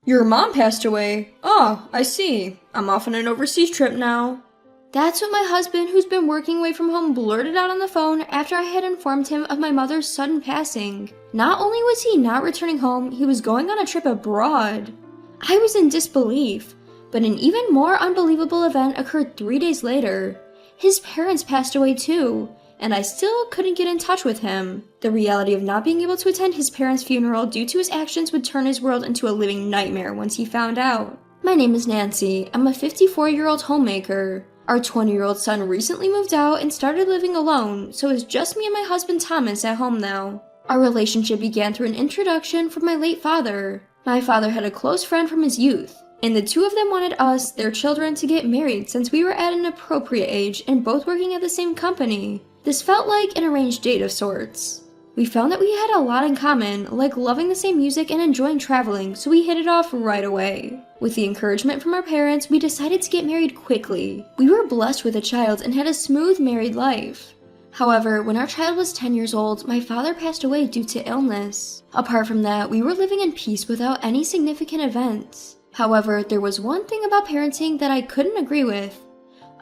Your mom passed away? Oh, I see. I'm off on an overseas trip now. That's what my husband, who's been working away from home, blurted out on the phone after I had informed him of my mother's sudden passing. Not only was he not returning home, he was going on a trip abroad. I was in disbelief, but an even more unbelievable event occurred 3 days later. His parents passed away too, and I still couldn't get in touch with him. The reality of not being able to attend his parents' funeral due to his actions would turn his world into a living nightmare once he found out. My name is Nancy. I'm a 54-year-old homemaker. Our 20-year-old son recently moved out and started living alone, so it's just me and my husband Thomas at home now. Our relationship began through an introduction from my late father. My father had a close friend from his youth, and the two of them wanted us, their children, to get married since we were at an appropriate age and both working at the same company. This felt like an arranged date of sorts. We found that we had a lot in common, like loving the same music and enjoying traveling, so we hit it off right away. With the encouragement from our parents, we decided to get married quickly. We were blessed with a child and had a smooth married life. However, when our child was 10 years old, my father passed away due to illness. Apart from that, we were living in peace without any significant events. However, there was one thing about parenting that I couldn't agree with.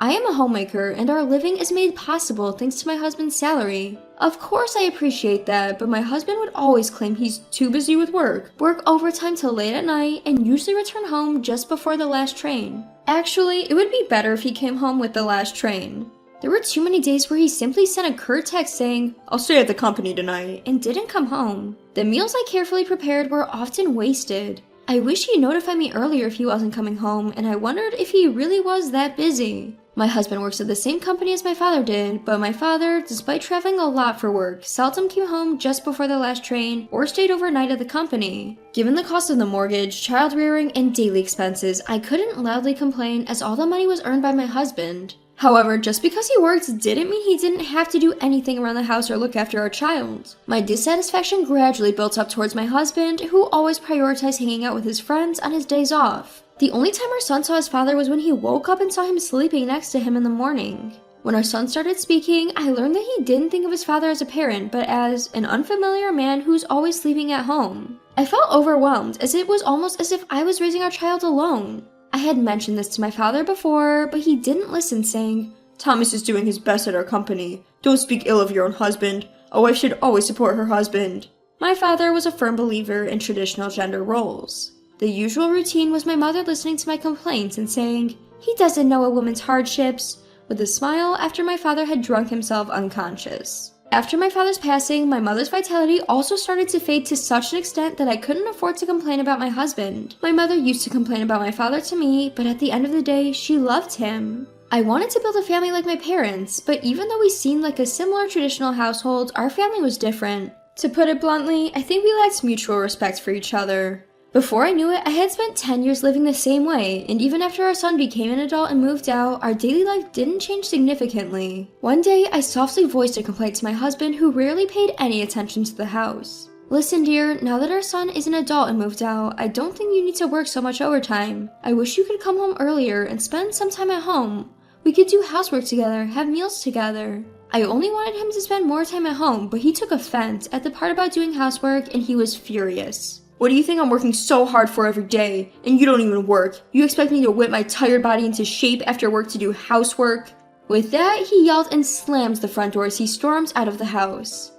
I am a homemaker, and our living is made possible thanks to my husband's salary. Of course I appreciate that, but my husband would always claim he's too busy with work overtime till late at night, and usually return home just before the last train. Actually, it would be better if he came home with the last train. There were too many days where he simply sent a curt text saying, "I'll stay at the company tonight," and didn't come home. The meals I carefully prepared were often wasted. I wish he'd notified me earlier if he wasn't coming home, and I wondered if he really was that busy. My husband works at the same company as my father did, but my father, despite traveling a lot for work, seldom came home just before the last train or stayed overnight at the company. Given the cost of the mortgage, child rearing, and daily expenses, I couldn't loudly complain as all the money was earned by my husband. However, just because he worked didn't mean he didn't have to do anything around the house or look after our child. My dissatisfaction gradually built up towards my husband, who always prioritized hanging out with his friends on his days off. The only time our son saw his father was when he woke up and saw him sleeping next to him in the morning. When our son started speaking, I learned that he didn't think of his father as a parent, but as an unfamiliar man who's always sleeping at home. I felt overwhelmed, as it was almost as if I was raising our child alone. I had mentioned this to my father before, but he didn't listen, saying, "Thomas is doing his best at our company. Don't speak ill of your own husband. A wife should always support her husband." My father was a firm believer in traditional gender roles. The usual routine was my mother listening to my complaints and saying, "He doesn't know a woman's hardships," with a smile after my father had drunk himself unconscious. After my father's passing, my mother's vitality also started to fade to such an extent that I couldn't afford to complain about my husband. My mother used to complain about my father to me, but at the end of the day, she loved him. I wanted to build a family like my parents, but even though we seemed like a similar traditional household, our family was different. To put it bluntly, I think we lacked mutual respect for each other. Before I knew it, I had spent 10 years living the same way, and even after our son became an adult and moved out, our daily life didn't change significantly. One day, I softly voiced a complaint to my husband, who rarely paid any attention to the house. "Listen, dear, now that our son is an adult and moved out, I don't think you need to work so much overtime. I wish you could come home earlier and spend some time at home. We could do housework together, have meals together." I only wanted him to spend more time at home, but he took offense at the part about doing housework, and he was furious. "What do you think I'm working so hard for every day? And you don't even work. You expect me to whip my tired body into shape after work to do housework?" With that, he yelled and slammed the front door as he stormed out of the house.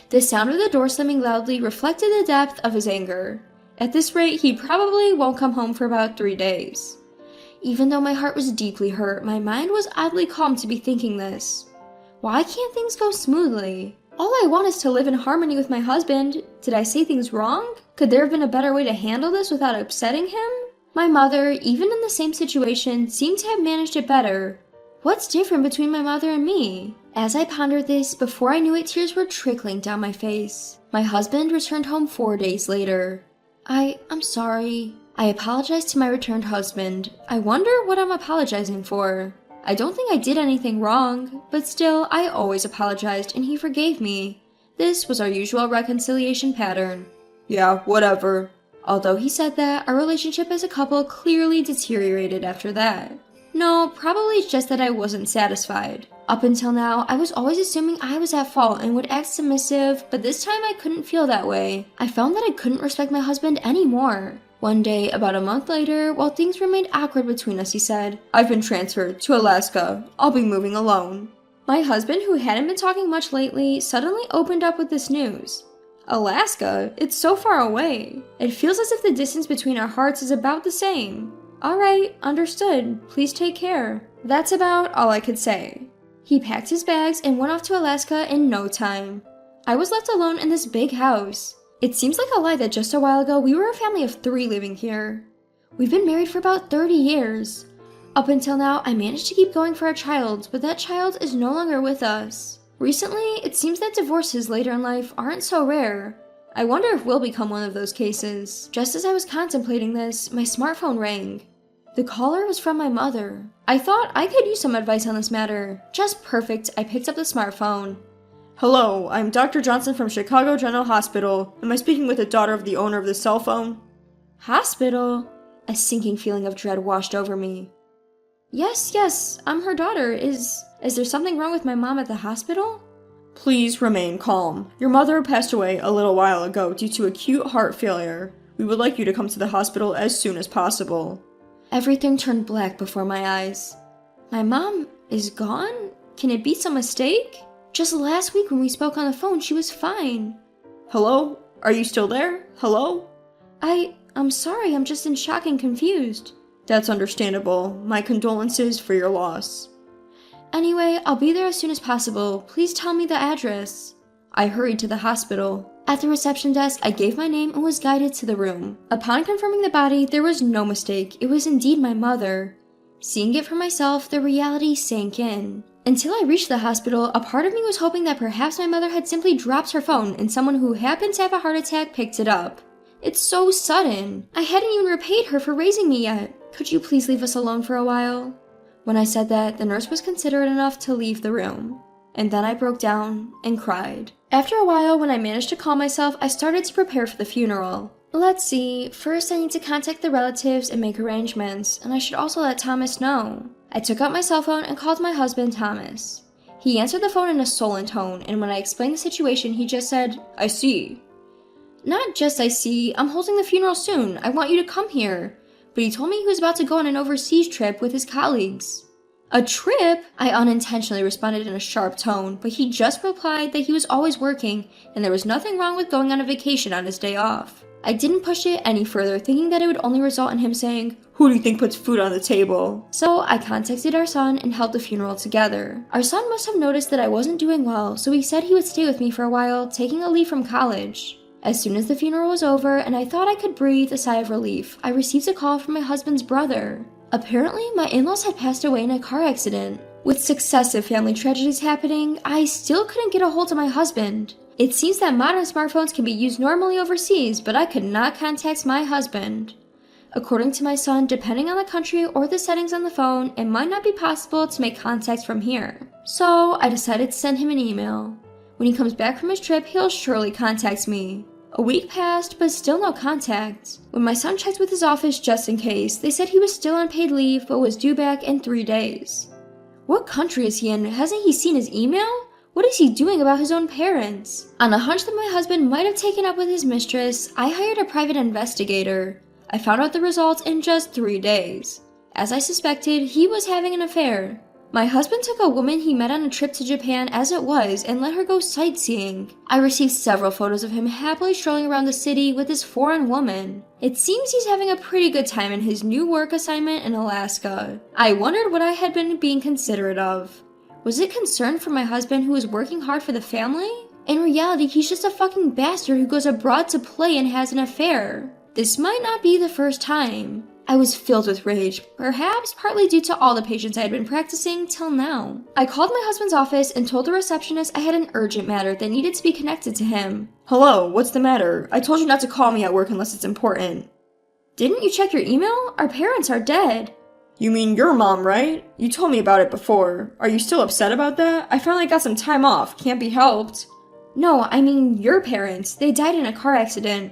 The sound of the door slamming loudly reflected the depth of his anger. At this rate, he probably won't come home for about 3 days. Even though my heart was deeply hurt, my mind was oddly calm to be thinking this. Why can't things go smoothly? All I want is to live in harmony with my husband. Did I say things wrong? Could there have been a better way to handle this without upsetting him? My mother, even in the same situation, seemed to have managed it better. What's different between my mother and me? As I pondered this, before I knew it, tears were trickling down my face. My husband returned home 4 days later. I'm sorry. I apologized to my returned husband. I wonder what I'm apologizing for. I don't think I did anything wrong, but still, I always apologized and he forgave me. This was our usual reconciliation pattern. "Yeah, whatever." Although he said that, our relationship as a couple clearly deteriorated after that. No, probably it's just that I wasn't satisfied. Up until now, I was always assuming I was at fault and would act submissive, but this time I couldn't feel that way. I found that I couldn't respect my husband anymore. One day, about a month later, while things remained awkward between us, he said, "I've been transferred to Alaska. I'll be moving alone." My husband, who hadn't been talking much lately, suddenly opened up with this news. Alaska? It's so far away. It feels as if the distance between our hearts is about the same. Alright, understood. Please take care. That's about all I could say. He packed his bags and went off to Alaska in no time. I was left alone in this big house. It seems like a lie that just a while ago we were a family of 3 living here. We've been married for about 30 years. Up until now, I managed to keep going for a child, but that child is no longer with us. Recently, it seems that divorces later in life aren't so rare. I wonder if we'll become one of those cases. Just as I was contemplating this, my smartphone rang. The caller was from my mother. I thought I could use some advice on this matter. Just perfect, I picked up the smartphone. "Hello, I'm Dr. Johnson from Chicago General Hospital. Am I speaking with the daughter of the owner of the cell phone?" Hospital? A sinking feeling of dread washed over me. Yes, I'm her daughter. Is there something wrong with my mom at the hospital? Please remain calm. Your mother passed away a little while ago due to acute heart failure. We would like you to come to the hospital as soon as possible. Everything turned black before my eyes. My mom is gone? Can it be some mistake? Just last week when we spoke on the phone, she was fine. Hello? Are you still there? Hello? I'm sorry, I'm just in shock and confused. That's understandable. My condolences for your loss. Anyway, I'll be there as soon as possible. Please tell me the address. I hurried to the hospital. At the reception desk, I gave my name and was guided to the room. Upon confirming the body, there was no mistake. It was indeed my mother. Seeing it for myself, the reality sank in. Until I reached the hospital, a part of me was hoping that perhaps my mother had simply dropped her phone and someone who happened to have a heart attack picked it up. It's so sudden. I hadn't even repaid her for raising me yet. Could you please leave us alone for a while? When I said that, the nurse was considerate enough to leave the room. And then I broke down and cried. After a while, when I managed to calm myself, I started to prepare for the funeral. Let's see, first I need to contact the relatives and make arrangements, and I should also let Thomas know. I took out my cell phone and called my husband, Thomas. He answered the phone in a sullen tone, and when I explained the situation, he just said, "I see." Not just I see, I'm holding the funeral soon. I want you to come here. But he told me he was about to go on an overseas trip with his colleagues. A trip? I unintentionally responded in a sharp tone, but he just replied that he was always working and there was nothing wrong with going on a vacation on his day off. I didn't push it any further, thinking that it would only result in him saying, "Who do you think puts food on the table?" So I contacted our son and held the funeral together. Our son must have noticed that I wasn't doing well, so he said he would stay with me for a while, taking a leave from college. As soon as the funeral was over and I thought I could breathe a sigh of relief, I received a call from my husband's brother. Apparently, my in-laws had passed away in a car accident. With successive family tragedies happening, I still couldn't get a hold of my husband. It seems that modern smartphones can be used normally overseas, but I could not contact my husband. According to my son, depending on the country or the settings on the phone, it might not be possible to make contact from here. So I decided to send him an email. When he comes back from his trip, he'll surely contact me. A week passed, but still no contact. When my son checked with his office just in case, they said he was still on paid leave but was due back in 3 days. What country is he in? Hasn't he seen his email? What is he doing about his own parents? On a hunch that my husband might have taken up with his mistress, I hired a private investigator. I found out the results in just 3 days. As I suspected, he was having an affair. My husband took a woman he met on a trip to Japan as it was and let her go sightseeing. I received several photos of him happily strolling around the city with this foreign woman. It seems he's having a pretty good time in his new work assignment in Alaska. I wondered what I had been being considerate of. Was it concern for my husband who was working hard for the family? In reality, he's just a fucking bastard who goes abroad to play and has an affair. This might not be the first time. I was filled with rage, perhaps partly due to all the patience I had been practicing till now. I called my husband's office and told the receptionist I had an urgent matter that needed to be connected to him. "Hello, what's the matter? I told you not to call me at work unless it's important." "Didn't you check your email? Our parents are dead." "You mean your mom, right? You told me about it before. Are you still upset about that? I finally got some time off. Can't be helped." "No, I mean your parents. They died in a car accident."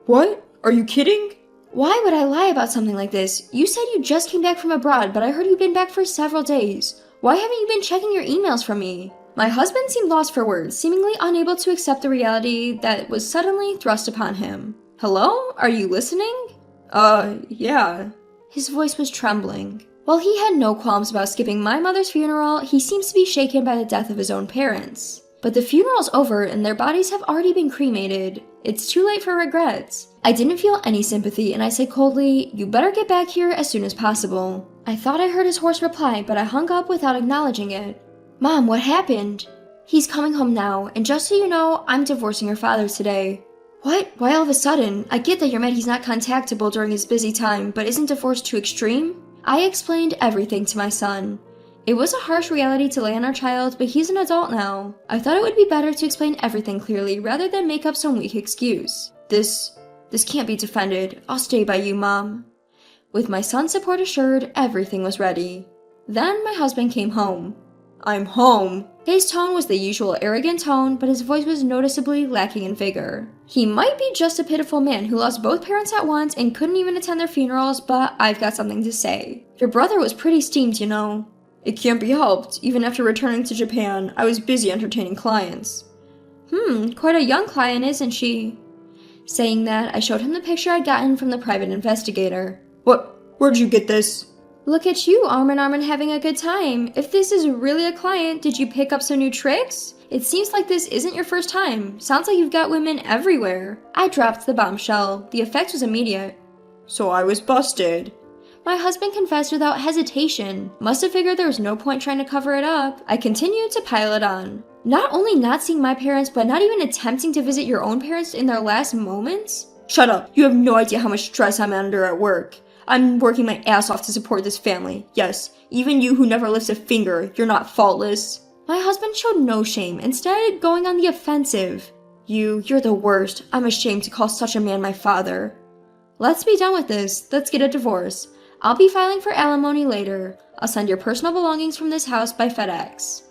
"What? Are you kidding?" "Why would I lie about something like this? You said you just came back from abroad, but I heard you've been back for several days. Why haven't you been checking your emails from me?" My husband seemed lost for words, seemingly unable to accept the reality that was suddenly thrust upon him. "Hello? Are you listening?" Yeah. His voice was trembling. While he had no qualms about skipping my mother's funeral, he seems to be shaken by the death of his own parents. But the funeral's over and their bodies have already been cremated. It's too late for regrets. I didn't feel any sympathy and I said coldly, "You better get back here as soon as possible." I thought I heard his hoarse reply, but I hung up without acknowledging it. "Mom, what happened?" "He's coming home now, and just so you know, I'm divorcing your father today." "What? Why all of a sudden? I get that you're mad he's not contactable during his busy time, but isn't divorce too extreme?" I explained everything to my son. It was a harsh reality to lay on our child, but he's an adult now. I thought it would be better to explain everything clearly rather than make up some weak excuse. This can't be defended. I'll stay by you, Mom." With my son's support assured, everything was ready. Then my husband came home. "I'm home." His tone was the usual arrogant tone, but his voice was noticeably lacking in vigor. He might be just a pitiful man who lost both parents at once and couldn't even attend their funerals, but I've got something to say. Your brother was pretty steamed, you know. "It can't be helped. Even after returning to Japan, I was busy entertaining clients." Quite a young client, isn't she?" Saying that, I showed him the picture I'd gotten from the private investigator. Where'd you get this?" "Look at you, arm in arm and having a good time. If this is really a client, did you pick up some new tricks? It seems like this isn't your first time. Sounds like you've got women everywhere." I dropped the bombshell. The effect was immediate. "So I was busted." My husband confessed without hesitation. Must have figured there was no point trying to cover it up. I continued to pile it on. "Not only not seeing my parents, but not even attempting to visit your own parents in their last moments?" "Shut up. You have no idea how much stress I'm under at work. I'm working my ass off to support this family. Yes, even you who never lifts a finger, you're not faultless." My husband showed no shame, instead going on the offensive. You're the worst. I'm ashamed to call such a man my father." "Let's be done with this. Let's get a divorce. I'll be filing for alimony later. I'll send your personal belongings from this house by FedEx."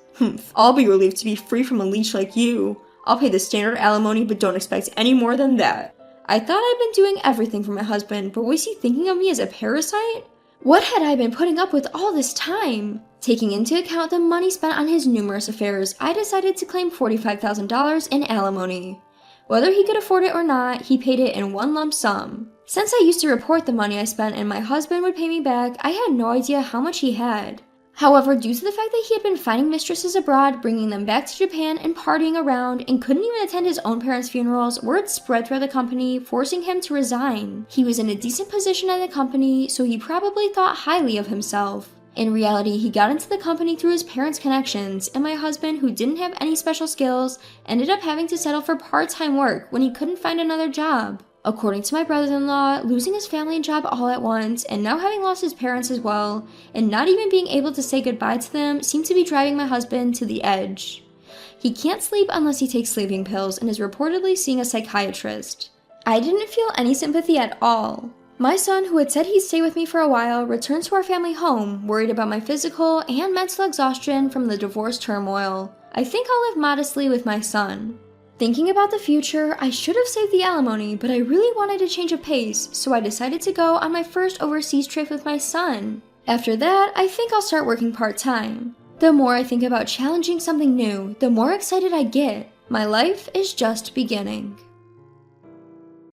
I'll be relieved to be free from a leech like you. I'll pay the standard alimony, but don't expect any more than that. I thought I'd been doing everything for my husband, but was he thinking of me as a parasite? What had I been putting up with all this time? Taking into account the money spent on his numerous affairs, I decided to claim $45,000 in alimony. Whether he could afford it or not, he paid it in one lump sum. Since I used to report the money I spent and my husband would pay me back, I had no idea how much he had. However, due to the fact that he had been finding mistresses abroad, bringing them back to Japan, and partying around, and couldn't even attend his own parents' funerals, word spread throughout the company, forcing him to resign. He was in a decent position at the company, so he probably thought highly of himself. In reality, he got into the company through his parents' connections, and my husband, who didn't have any special skills, ended up having to settle for part-time work when he couldn't find another job. According to my brother-in-law, losing his family and job all at once, and now having lost his parents as well, and not even being able to say goodbye to them, seemed to be driving my husband to the edge. He can't sleep unless he takes sleeping pills and is reportedly seeing a psychiatrist. I didn't feel any sympathy at all. My son, who had said he'd stay with me for a while, returned to our family home, worried about my physical and mental exhaustion from the divorce turmoil. I think I'll live modestly with my son. Thinking about the future, I should have saved the alimony, but I really wanted a change of pace, so I decided to go on my first overseas trip with my son. After that, I think I'll start working part-time. The more I think about challenging something new, the more excited I get. My life is just beginning.